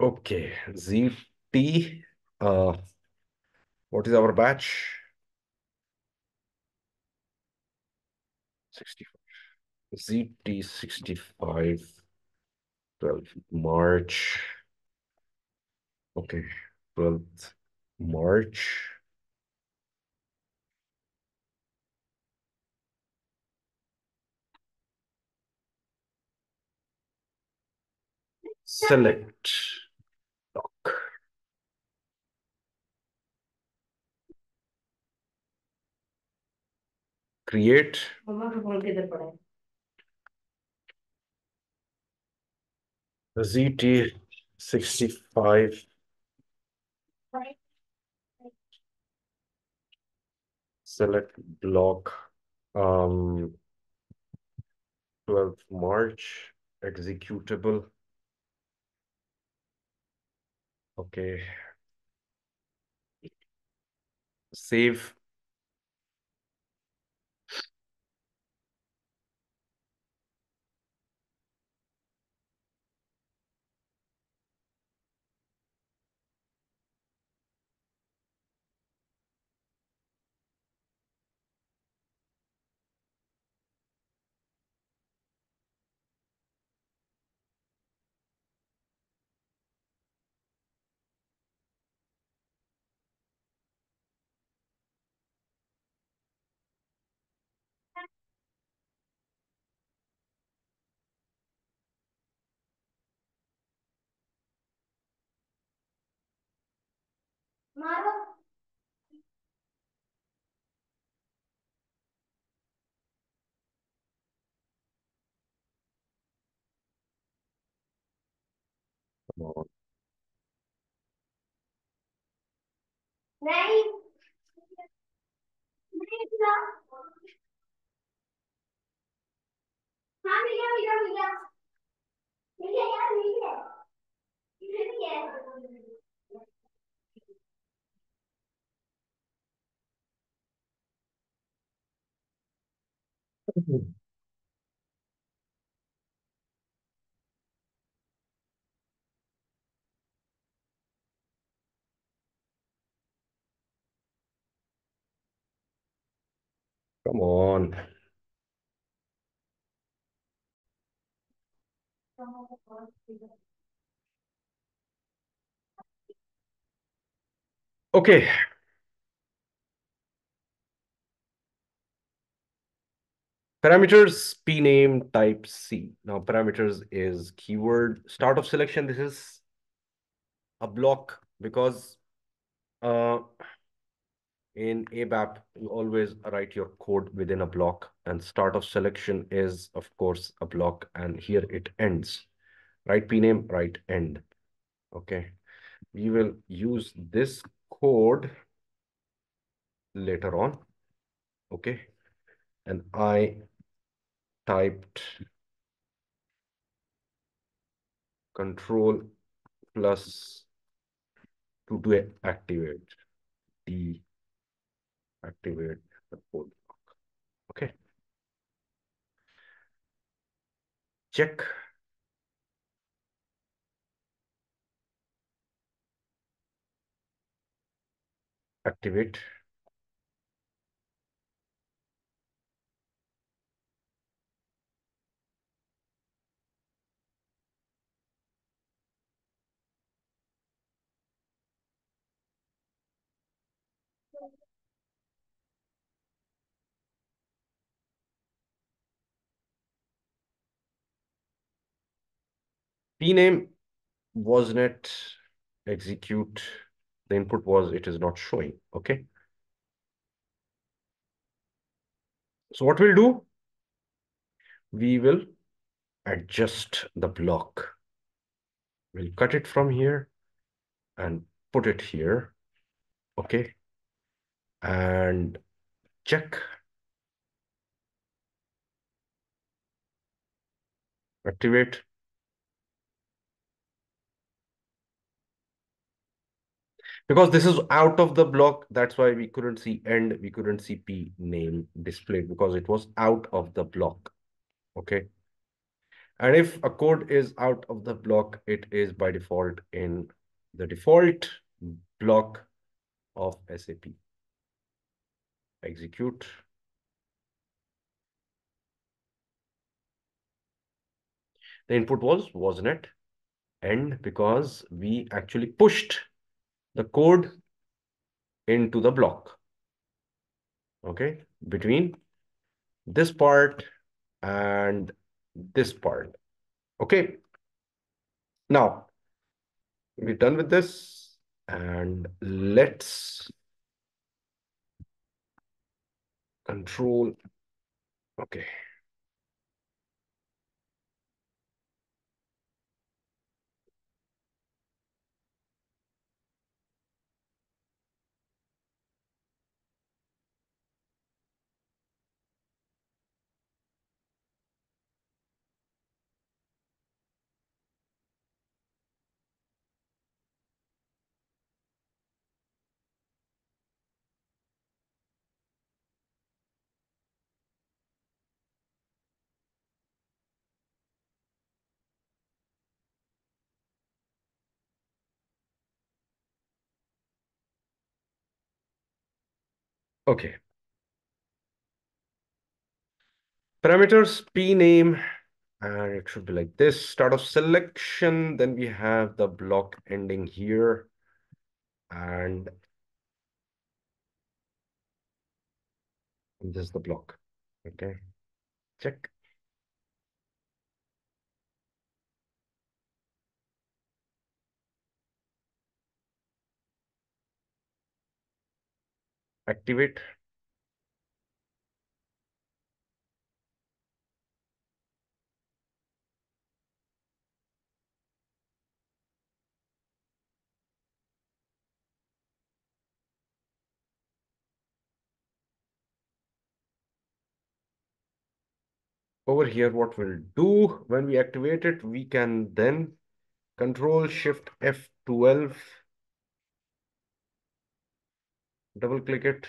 Okay, ZT. What is our batch? 65. ZT 65. 12th March. Okay, 12th March. Select doc. Create. ZT 65. Select block. 12th March. Executable. Okay. Save. Come on. Come on. Okay. Parameters P name type C. Now parameters is keyword start of selection. This is a block because uh, in ABAP you always write your code within a block, and start of selection is of course a block, and here it ends. Write P name, write end. Okay. We will use this code later on. Okay. And I typed control plus to deactivate the code. Okay. Check. Activate. P name was not execute. The input was it is not showing. Okay. So what we'll do? We will adjust the block. We'll cut it from here and put it here. Okay. And check. Activate. Because this is out of the block, that's why we couldn't see end, we couldn't see P name displayed because it was out of the block. Okay. And if a code is out of the block, it is by default in the default block of SAP. Execute. The input was net end because we actually pushed the code into the block. Okay, between this part and this part. Okay, now we're done with this, and let's control. Okay. Okay. Parameters p name, and it should be like this. Start of selection. Then we have the block ending here, and this is the block. Okay. Check. Activate. Over here, what we'll do when we activate it, we can then Control Shift F12, double click it.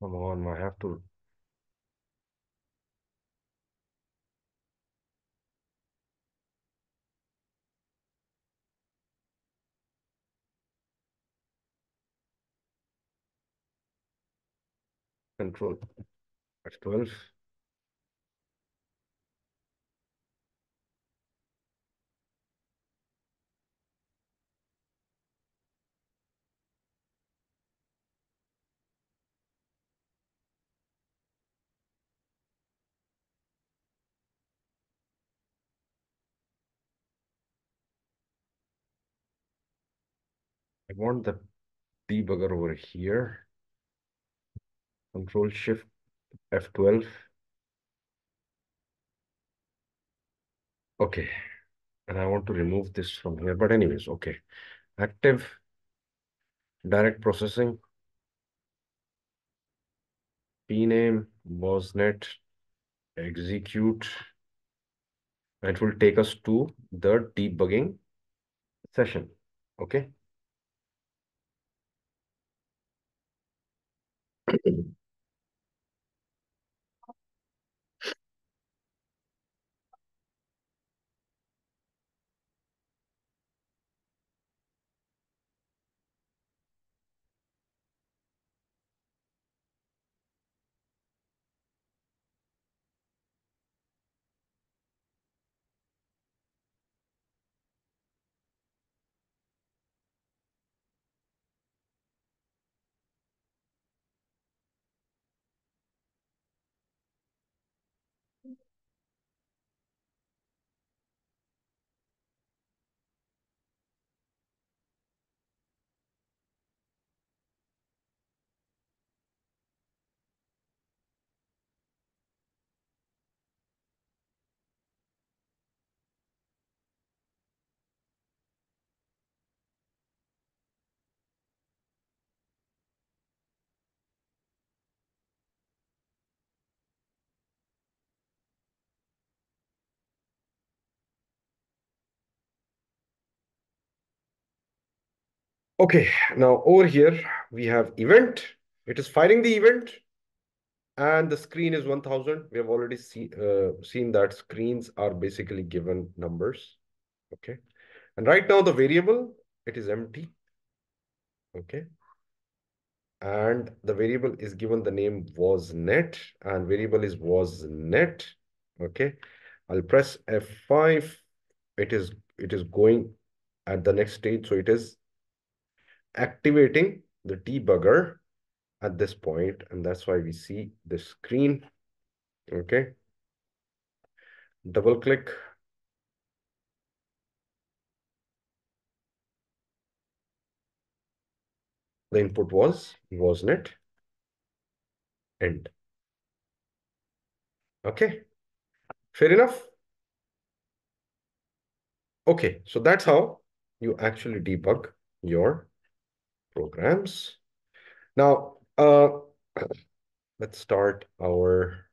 Come on, I have to control F12. I want the debugger over here. Control Shift F12. Okay. And I want to remove this from here. But anyways, okay. Active direct processing. Pname was net execute. And it will take us to the debugging session. Okay. Okay, now over here we have event. It is firing the event, and the screen is 1000. We have already seen that screens are basically given numbers. Okay, and right now the variable, it is empty. Okay, and the variable is given the name was net, and variable is was net. Okay, I'll press F5. It is going at the next stage, so it is activating the debugger at this point, and that's why we see the screen. Okay, double click. The input was net end. Okay, fair enough. Okay, so that's how you actually debug your programs. Now, let's start our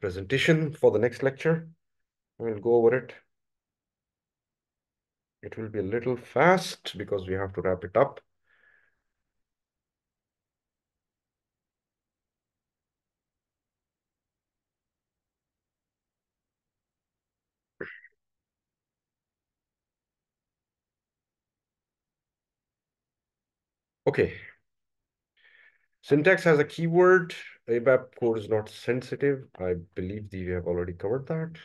presentation for the next lecture. We'll go over it. It will be a little fast because we have to wrap it up. Okay, syntax has a keyword. ABAP code is not sensitive. I believe we have already covered that.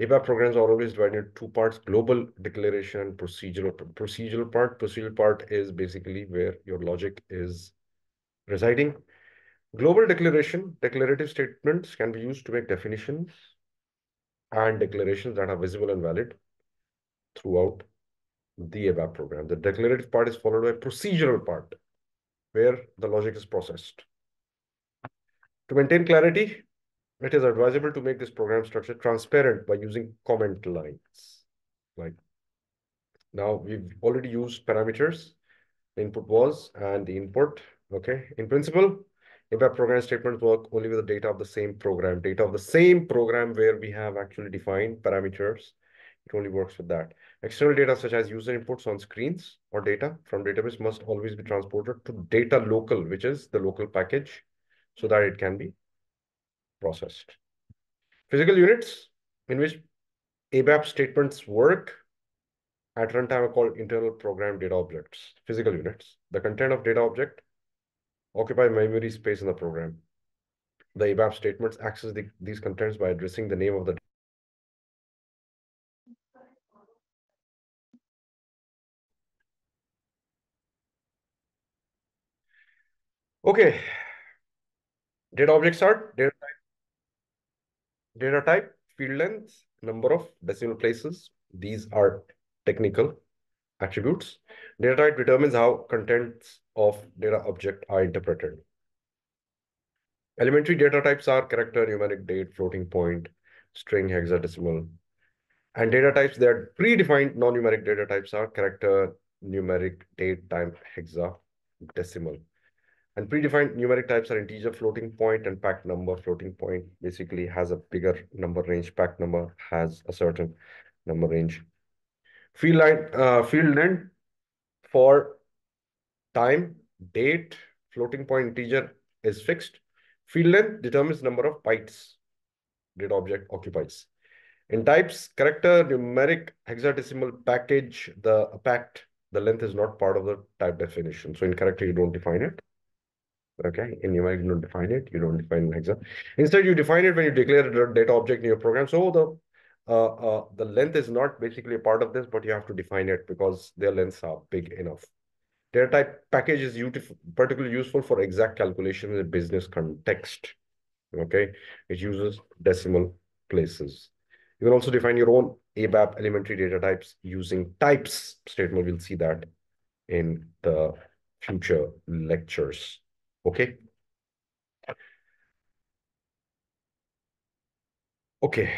ABAP programs are always divided into two parts: global declaration and procedural. Procedural part. Procedural part is basically where your logic is residing. Global declaration, declarative statements can be used to make definitions and declarations that are visible and valid throughout the ABAP program. The declarative part is followed by procedural part, where the logic is processed. To maintain clarity, it is advisable to make this program structure transparent by using comment lines. Like now, we've already used parameters. The input was and the input. Okay. In principle, ABAP program statements work only with the data of the same program. Data of the same program where we have actually defined parameters. It only works with that. External data such as user inputs on screens or data from database must always be transported to data local, which is the local package, so that it can be processed. Physical units in which ABAP statements work at runtime are called internal program data objects, physical units. The content of data object occupy memory space in the program. The ABAP statements access these contents by addressing the name of the. Okay, data objects are data type, field length, number of decimal places. These are technical attributes. Data type determines how contents of data object are interpreted. Elementary data types are character, numeric, date, floating point, string, hexadecimal. And data types that are predefined non-numeric data types are character, numeric, date, time, hexadecimal. And predefined numeric types are integer, floating point, and packed number. Floating point basically has a bigger number range. Packed number has a certain number range. Field length for time, date, floating point, integer is fixed. Field length determines number of bytes data object occupies. In types, character, numeric, hexadecimal, package, the length is not part of the type definition. So in character, you don't define it. Okay, in numeric, you don't define it. You don't define hexa. Instead, you define it when you declare a data object in your program. So the length is not basically a part of this, but you have to define it because their lengths are big enough. Data type package is particularly useful for exact calculation in a business context. Okay, it uses decimal places. You can also define your own ABAP elementary data types using types statement. We'll see that in the future lectures. Okay. Okay.